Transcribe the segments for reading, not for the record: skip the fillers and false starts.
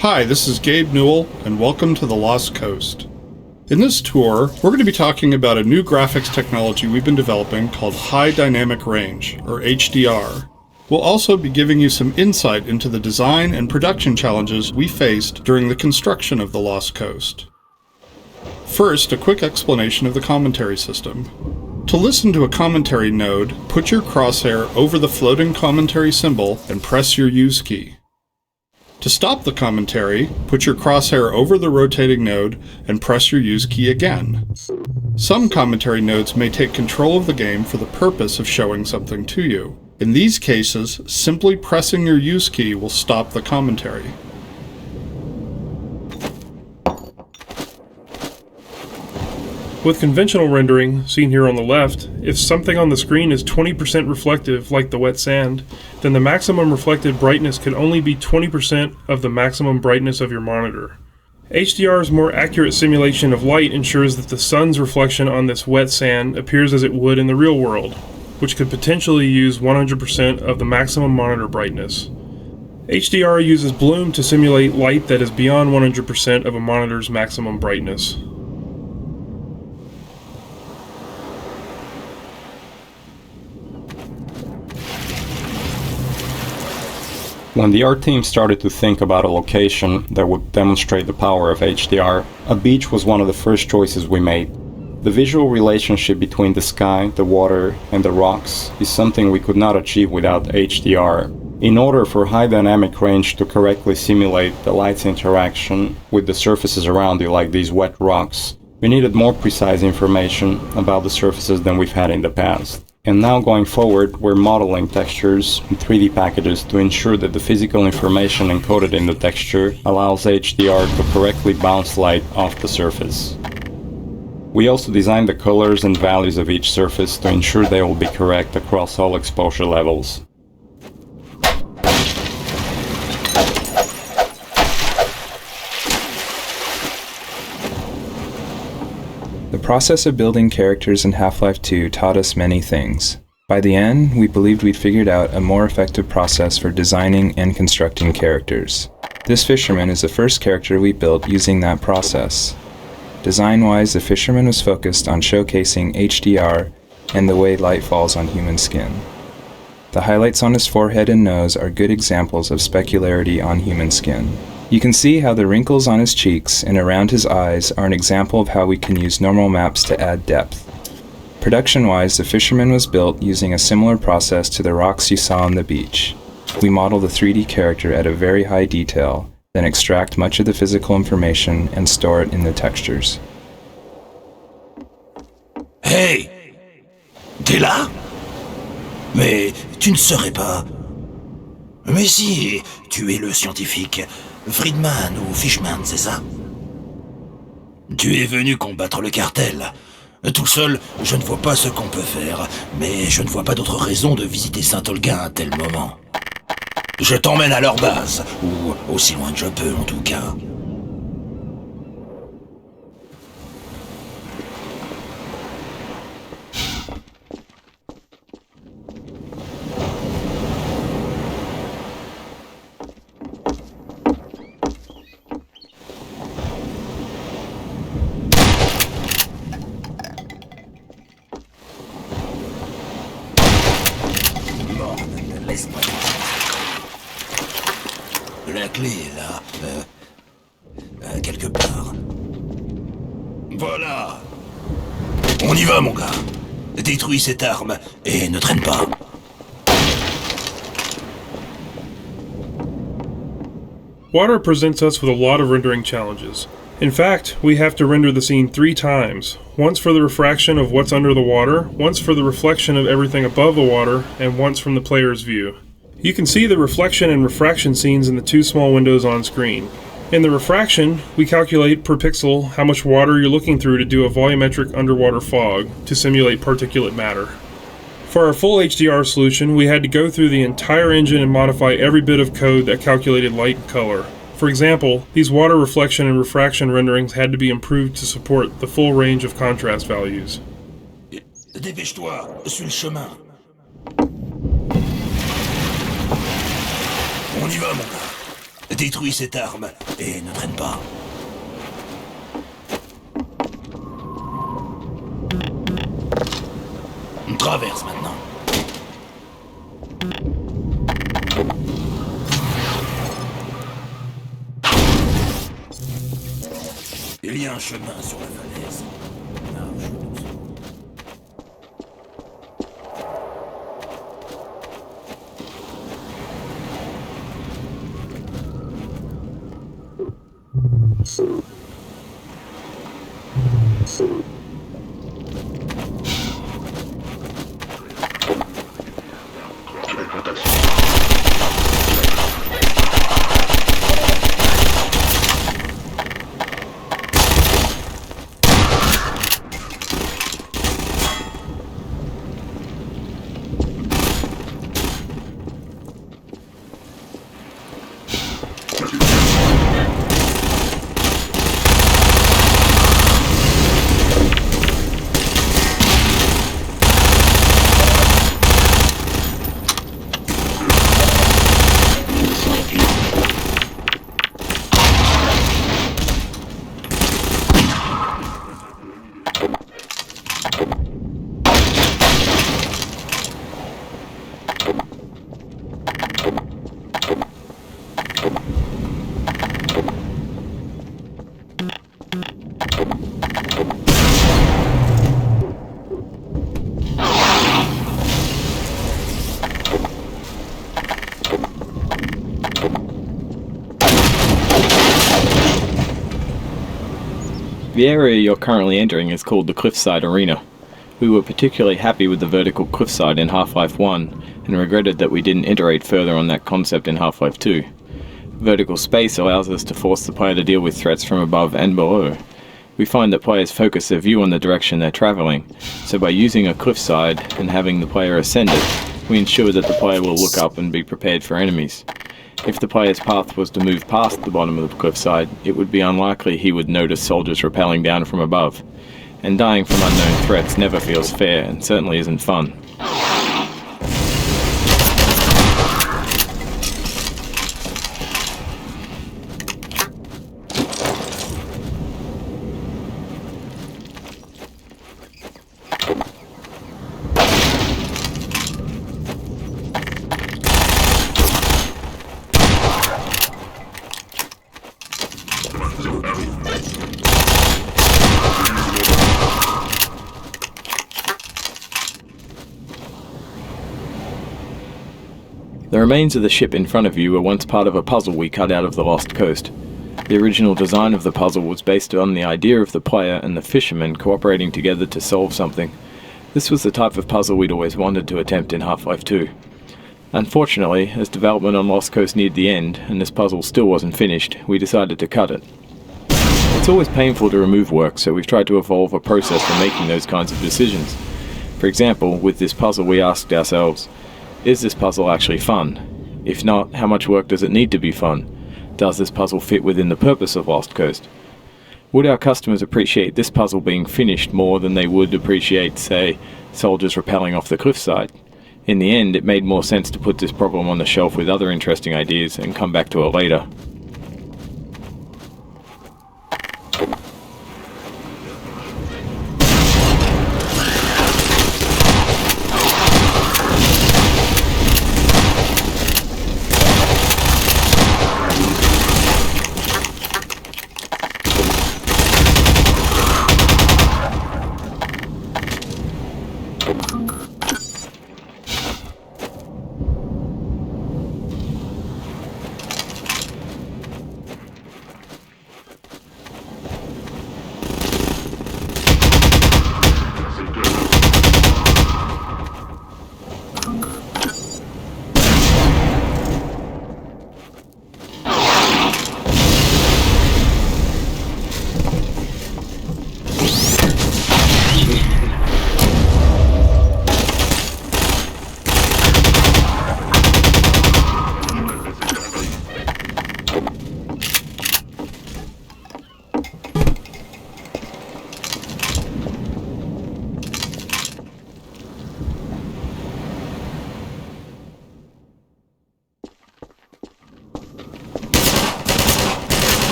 Hi, this is Gabe Newell, and welcome to the Lost Coast. In this tour, we're going to be talking about a new graphics technology we've been developing called High Dynamic Range, or HDR. We'll also be giving you some insight into the design and production challenges we faced during the construction of the Lost Coast. First, a quick explanation of the commentary system. To listen to a commentary node, put your crosshair over the floating commentary symbol and press your Use key. To stop the commentary, put your crosshair over the rotating node and press your Use key again. Some commentary nodes may take control of the game for the purpose of showing something to you. In these cases, simply pressing your Use key will stop the commentary. With conventional rendering, seen here on the left, if something on the screen is 20% reflective, like the wet sand, then the maximum reflected brightness could only be 20% of the maximum brightness of your monitor. HDR's more accurate simulation of light ensures that the sun's reflection on this wet sand appears as it would in the real world, which could potentially use 100% of the maximum monitor brightness. HDR uses bloom to simulate light that is beyond 100% of a monitor's maximum brightness. When the art team started to think about a location that would demonstrate the power of HDR, a beach was one of the first choices we made. The visual relationship between the sky, the water, and the rocks is something we could not achieve without HDR. In order for high dynamic range to correctly simulate the light's interaction with the surfaces around it, like these wet rocks, we needed more precise information about the surfaces than we've had in the past. And now going forward, we're modeling textures in 3D packages to ensure that the physical information encoded in the texture allows HDR to correctly bounce light off the surface. We also designed the colors and values of each surface to ensure they will be correct across all exposure levels. The process of building characters in Half-Life 2 taught us many things. By the end, we believed we'd figured out a more effective process for designing and constructing characters. This fisherman is the first character we built using that process. Design-wise, the fisherman was focused on showcasing HDR and the way light falls on human skin. The highlights on his forehead and nose are good examples of specularity on human skin. You can see how the wrinkles on his cheeks and around his eyes are an example of how we can use normal maps to add depth. Production-wise, the fisherman was built using a similar process to the rocks you saw on the beach. We model the 3D character at a very high detail, then extract much of the physical information and store it in the textures. Hey! T'es là? Mais tu ne serais pas... Mais si, tu es le scientifique... Friedman ou Fishman, c'est ça? Tu es venu combattre le cartel. Tout seul, je ne vois pas ce qu'on peut faire, mais je ne vois pas d'autre raison de visiter Saint-Olga à un tel moment. Je t'emmène à leur base, ou aussi loin que je peux en tout cas. Laisse-moi. La clé est là, quelque part. Voilà. On y va, mon gars. Détruis cette arme et ne traîne pas. Water presents us with a lot of rendering challenges. In fact, we have to render the scene 3 times. Once for the refraction of what's under the water, once for the reflection of everything above the water, and once from the player's view. You can see the reflection and refraction scenes in the 2 small windows on screen. In the refraction, we calculate per pixel how much water you're looking through to do a volumetric underwater fog to simulate particulate matter. For our full HDR solution, we had to go through the entire engine and modify every bit of code that calculated light and color. For example, these water reflection and refraction renderings had to be improved to support the full range of contrast values. Dépêche-toi, suis le chemin. On y va, mon gars. Détruis cette arme et ne traîne pas. On traverse maintenant. Il y a un chemin sur la falaise. Marche doucement. The area you're currently entering is called the Cliffside Arena. We were particularly happy with the vertical cliffside in Half-Life 1, and regretted that we didn't iterate further on that concept in Half-Life 2. Vertical space allows us to force the player to deal with threats from above and below. We find that players focus their view on the direction they're travelling, so by using a cliffside and having the player ascend it, we ensure that the player will look up and be prepared for enemies. If the player's path was to move past the bottom of the cliffside, it would be unlikely he would notice soldiers rappelling down from above. And dying from unknown threats never feels fair and certainly isn't fun. The remains of the ship in front of you were once part of a puzzle we cut out of the Lost Coast. The original design of the puzzle was based on the idea of the player and the fisherman cooperating together to solve something. This was the type of puzzle we'd always wanted to attempt in Half-Life 2. Unfortunately, as development on Lost Coast neared the end, and this puzzle still wasn't finished, we decided to cut it. It's always painful to remove work, so we've tried to evolve a process for making those kinds of decisions. For example, with this puzzle we asked ourselves, is this puzzle actually fun? If not, how much work does it need to be fun? Does this puzzle fit within the purpose of Lost Coast? Would our customers appreciate this puzzle being finished more than they would appreciate, say, soldiers rappelling off the cliffside? In the end, it made more sense to put this problem on the shelf with other interesting ideas and come back to it later.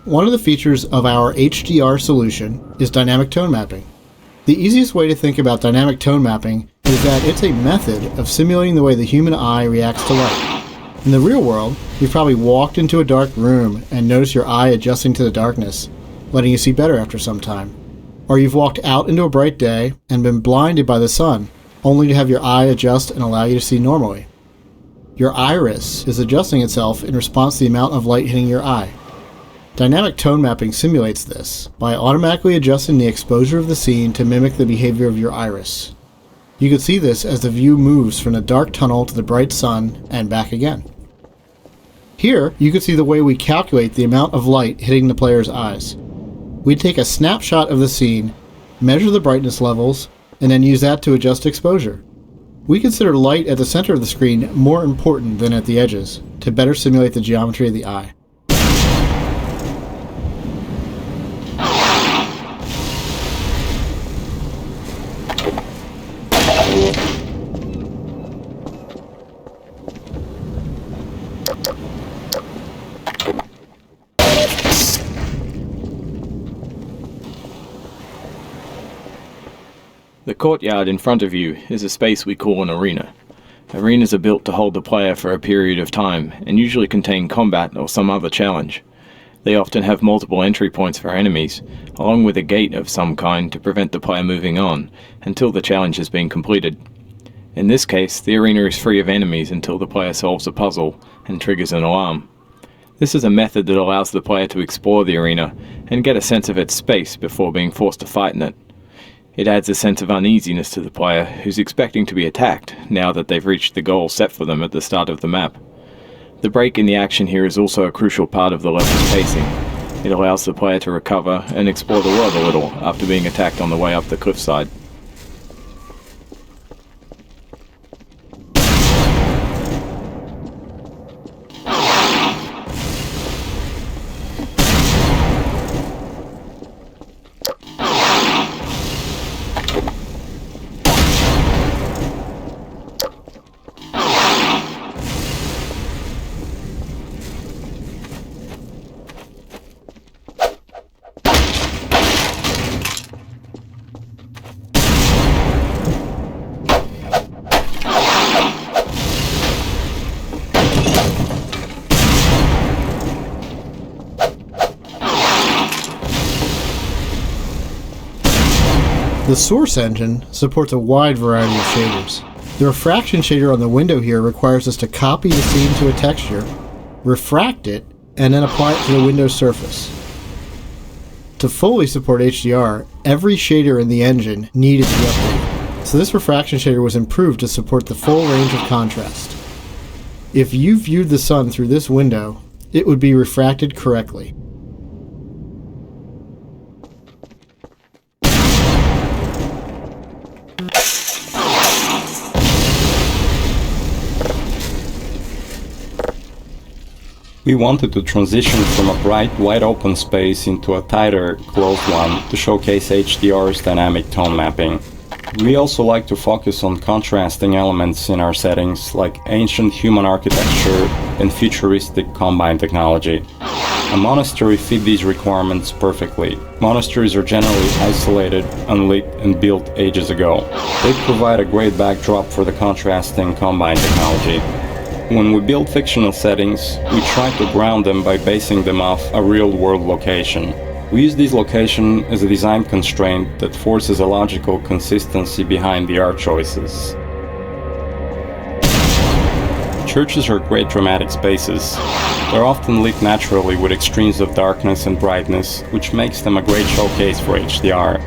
One of the features of our HDR solution is dynamic tone mapping. The easiest way to think about dynamic tone mapping is that it's a method of simulating the way the human eye reacts to light. In the real world, you've probably walked into a dark room and noticed your eye adjusting to the darkness, letting you see better after some time. Or you've walked out into a bright day and been blinded by the sun, only to have your eye adjust and allow you to see normally. Your iris is adjusting itself in response to the amount of light hitting your eye. Dynamic tone mapping simulates this by automatically adjusting the exposure of the scene to mimic the behavior of your iris. You can see this as the view moves from the dark tunnel to the bright sun and back again. Here, you can see the way we calculate the amount of light hitting the player's eyes. We take a snapshot of the scene, measure the brightness levels, and then use that to adjust exposure. We consider light at the center of the screen more important than at the edges to better simulate the geometry of the eye. The courtyard in front of you is a space we call an arena. Arenas are built to hold the player for a period of time and usually contain combat or some other challenge. They often have multiple entry points for enemies, along with a gate of some kind to prevent the player moving on until the challenge has been completed. In this case, the arena is free of enemies until the player solves a puzzle and triggers an alarm. This is a method that allows the player to explore the arena and get a sense of its space before being forced to fight in it. It adds a sense of uneasiness to the player who's expecting to be attacked now that they've reached the goal set for them at the start of the map. The break in the action here is also a crucial part of the level's pacing. It allows the player to recover and explore the world a little after being attacked on the way up the cliffside. The source engine supports a wide variety of shaders. The refraction shader on the window here requires us to copy the scene to a texture, refract it, and then apply it to the window's surface. To fully support HDR, every shader in the engine needed to be updated, so this refraction shader was improved to support the full range of contrast. If you viewed the sun through this window, it would be refracted correctly. We wanted to transition from a bright, wide-open space into a tighter, closed one to showcase HDR's dynamic tone mapping. We also like to focus on contrasting elements in our settings like ancient human architecture and futuristic combine technology. A monastery fit these requirements perfectly. Monasteries are generally isolated, unlit, and built ages ago. They provide a great backdrop for the contrasting combine technology. When we build fictional settings, we try to ground them by basing them off a real-world location. We use this location as a design constraint that forces a logical consistency behind the art choices. Churches are great dramatic spaces. They're often lit naturally with extremes of darkness and brightness, which makes them a great showcase for HDR.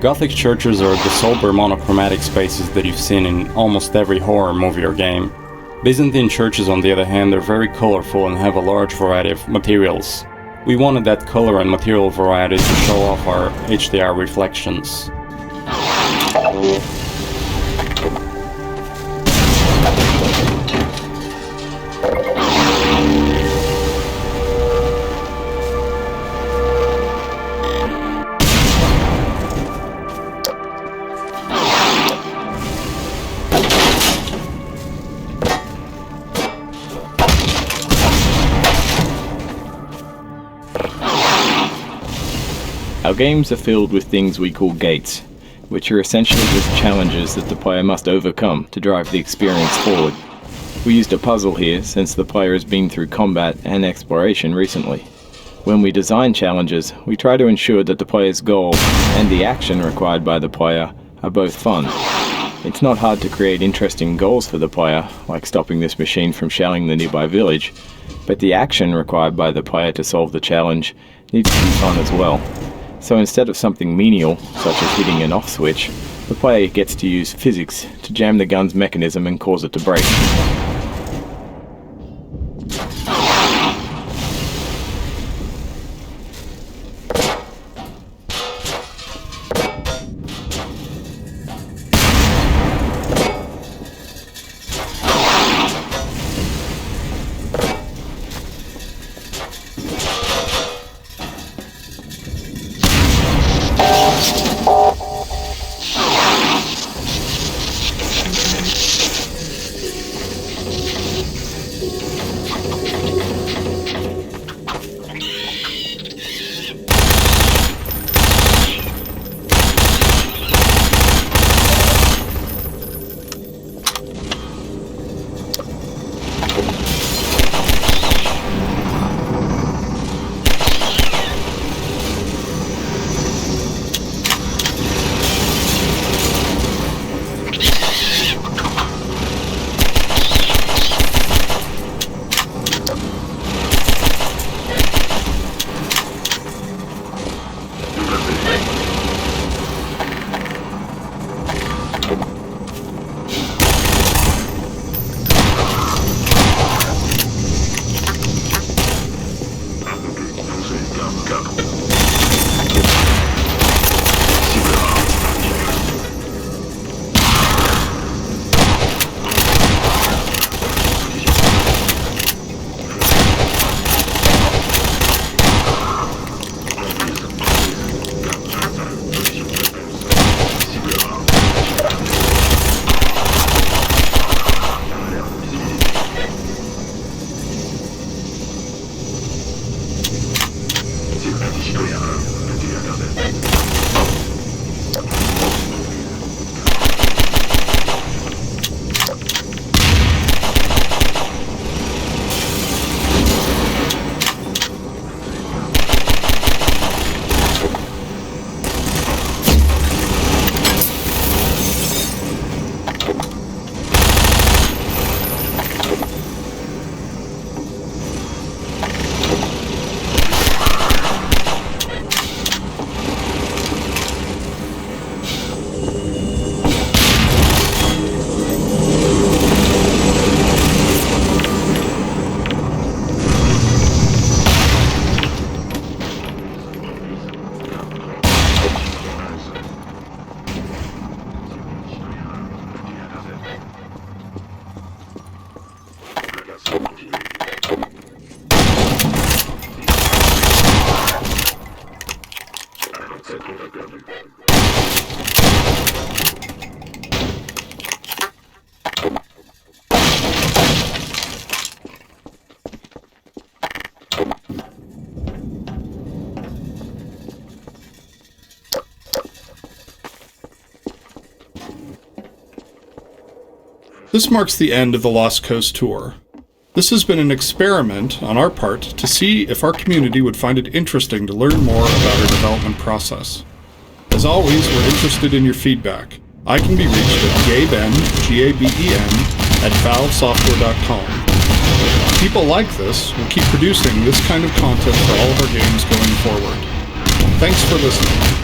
Gothic churches are the sober monochromatic spaces that you've seen in almost every horror movie or game. Byzantine churches, on the other hand, are very colorful and have a large variety of materials. We wanted that color and material variety to show off our HDR reflections. Our games are filled with things we call gates, which are essentially just challenges that the player must overcome to drive the experience forward. We used a puzzle here since the player has been through combat and exploration recently. When we design challenges, we try to ensure that the player's goal and the action required by the player are both fun. It's not hard to create interesting goals for the player, like stopping this machine from shelling the nearby village, but the action required by the player to solve the challenge needs to be fun as well. So instead of something menial, such as hitting an off switch, the player gets to use physics to jam the gun's mechanism and cause it to break. This marks the end of the Lost Coast tour. This has been an experiment on our part to see if our community would find it interesting to learn more about our development process. As always, we're interested in your feedback. I can be reached at gaben, G-A-B-E-N, at valvesoftware.com. People like this will keep producing this kind of content for all of our games going forward. Thanks for listening.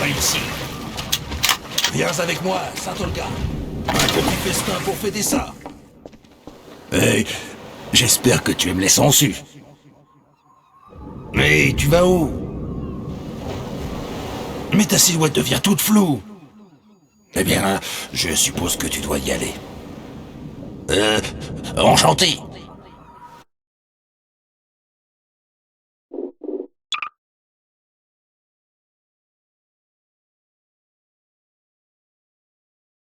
pas ici. Viens avec moi, Saint-Olga. Un petit festin pour fêter ça. Hey, j'espère que tu aimes les sangsues. Mais tu vas où? Mais ta silhouette devient toute floue. Eh bien, je suppose que tu dois y aller. Enchanté.